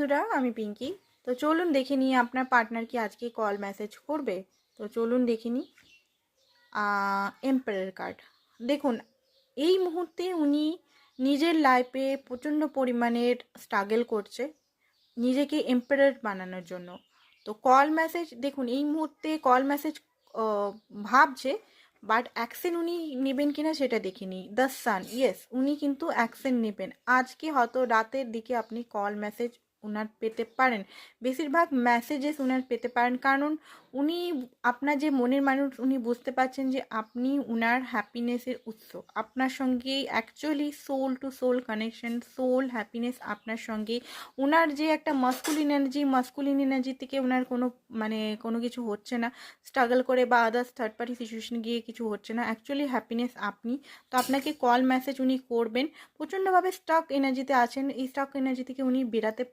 বন্ধুরা, আমি পিঙ্কি। তো চলুন দেখে নিই আপনার পার্টনার কি আজকে কল মেসেজ করবে। তো চলুন দেখে নিই। এম্পায়ার কার্ড দেখুন, এই মুহূর্তে উনি নিজের লাইফে প্রচণ্ড পরিমাণের স্ট্রাগল করছে নিজেকে এম্পায়ার বানানোর জন্য। তো কল মেসেজ দেখুন, এই মুহূর্তে কল মেসেজ ভাবছে, বাট অ্যাকশন উনি নেবেন কিনা সেটা দেখিনি। দ্য সান, ইয়েস, উনি কিন্তু অ্যাকশন নেবেন আজকে। হয়তো রাতের দিকে আপনি কল মেসেজ উনার পেতে পারেন, বেশিরভাগ মেসেজেস উনার পেতে পারেন, কারণ উনি আপনার যে মনের মানুষ, উনি বুঝতে পারছেন যে আপনি উনার হ্যাপিনেসের উৎস। আপনার সঙ্গে actually soul to soul connection, soul happiness আপনার সঙ্গে। ওনার যে একটা মাস্কুলিন এনার্জি থেকে ওনার কোনো কিছু হচ্ছে না, স্ট্রাগল করে বা আদার্স থার্ড পার্টি সিচুয়েশন গিয়ে কিছু হচ্ছে না, অ্যাকচুয়ালি হ্যাপিনেস আপনি। তো আপনাকে কল মেসেজ উনি করবেন, প্রচণ্ডভাবে স্টক এনার্জিতে আছেন, এই স্টক এনার্জি থেকে উনি বেরাতে